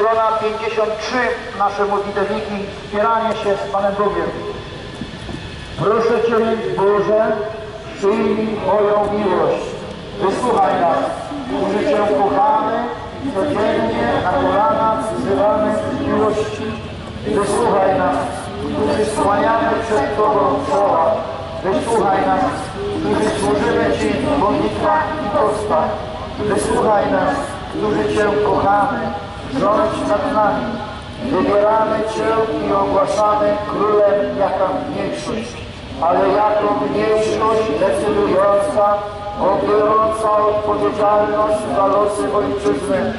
Strona 53, nasze modlitewniki, wspieranie się z Panem Bogiem. Proszę Cię, Boże, przyjmij moją miłość. Wysłuchaj nas, którzy Cię kochamy, codziennie na kolanach wzywamy z miłości. Wysłuchaj nas, którzy skłaniamy przed Tobą czoła. Wysłuchaj nas, którzy służymy Ci w modlitwach i postach. Wysłuchaj nas, którzy Cię kochamy. Rządź nad nami. Wybieramy Cię i ogłaszamy królem jako mniejszość, ale jako mniejszość decydująca, biorąca odpowiedzialność za losy ojczyzny.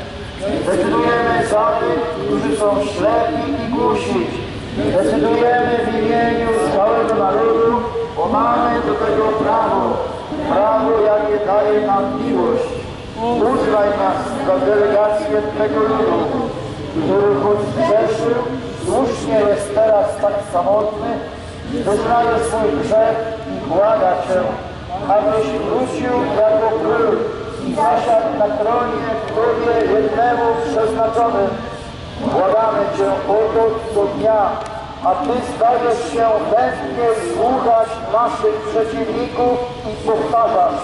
Decydujemy za tych, którzy są ślepi i głusi. Decydujemy w imieniu całego narodu, bo mamy do tego prawo. Prawo, jakie daje nam miłość. Uznaj nas za delegację tego ludu, który choć zgrzeszył, słusznie jest teraz tak samotny, wyznaje swój grzech i błaga Cię, abyś wrócił jako król i zasiadł na tronie, który jednemu przeznaczonym. Błagamy Cię o to co dnia, a Ty stajesz się chętnie słuchać naszych przeciwników i powtarzasz: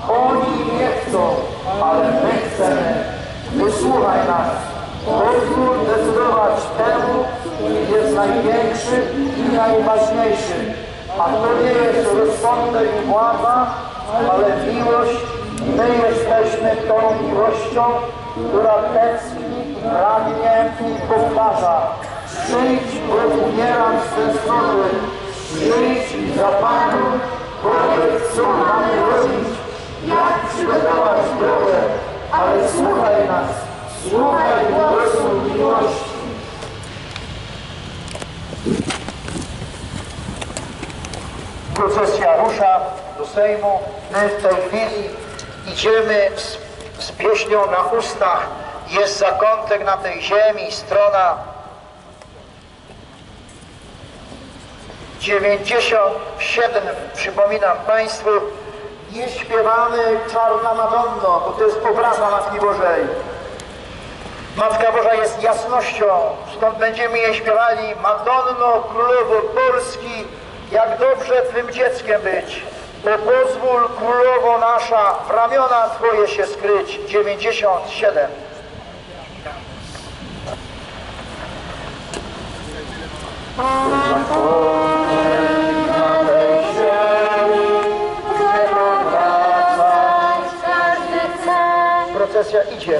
oni nie chcą, ale my chcemy. Wysłuchaj nas. Pozwól decydować temu, który jest największy i najważniejszy. A to nie jest rozsądek i władza, ale miłość. My jesteśmy tą miłością, która tęskni i pragnie i powtarza: przyjdź, bo umieram z tęsknoty. Przyjdź za Panu, powiedz, co mamy robić. Jak przygotować drogę, ale słuchaj nas, słuchaj głosu miłości. Procesja rusza do Sejmu. My w tej chwili idziemy z pieśnią na ustach. Jest zakątek na tej ziemi, strona 97, przypominam Państwu. Nie śpiewamy Czarna Madonno, bo to jest obraza Matki Bożej. Matka Boża jest jasnością, stąd będziemy jej śpiewali: Madonno, Królowo Polski, jak dobrze Twym dzieckiem być. Bo pozwól, Królowo nasza, w ramiona Twoje się skryć. 97. Procesja idzie.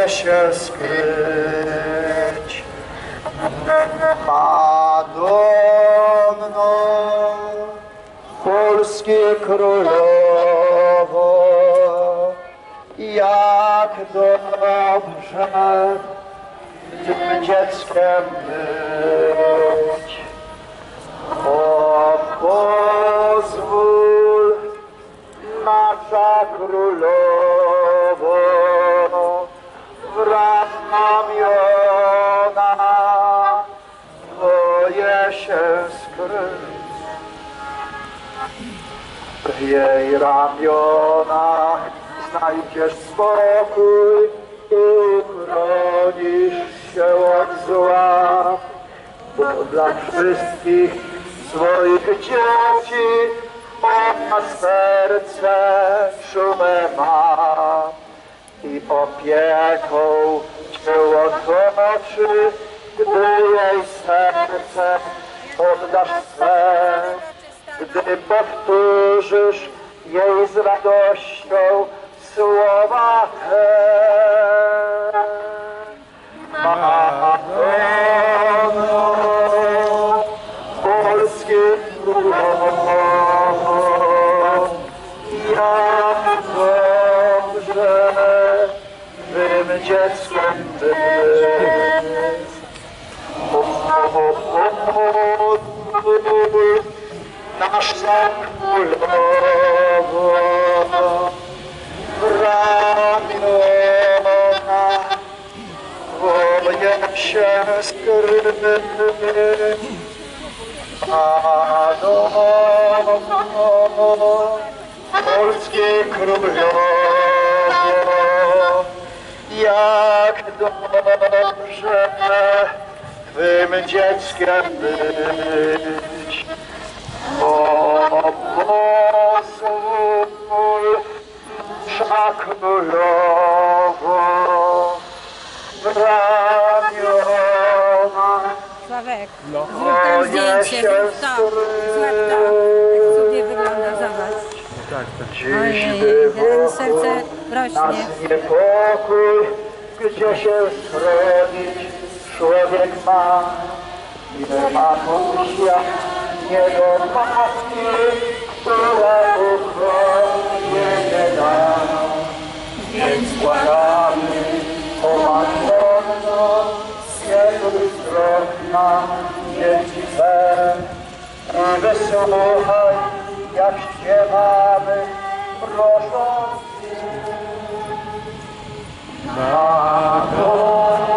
Się skryć. Madonno, polskie królowo, jak dobrze tym dzieckiem być. O, pozwól, nasza królowo, w ramiona Twoje się skryć. W jej ramionach znajdziesz spokój i uchronisz się od zła, bo dla wszystkich swoich dzieci ma serce czule ma i opieką Cię otoczy, gdy jej serce oddasz swe, gdy powtórzysz jej z radością słowa te. Madono, polskie królowo, jak dobrze twym dzieckiem być. Nasza królowo, ramiona twoje się skryć. Madono, polskie królowo, jak dobrze twym dzieckiem być. O pozwól, nasza królowo, w ramiona Sławek, zrób tam zdjęcie, zrób to, złap to, jak sobie wygląda, zobacz. Tak, tak. Ojej, serce rośnie. Nas niepokój, gdzie się schronić człowiek ma. Ile ma świat niego matki, która uchronienie da. Więc błagamy o Madono, skieruj wzrok na dzieci Twe i wysłuchaj, jak śpiewamy, prosząc. Madono,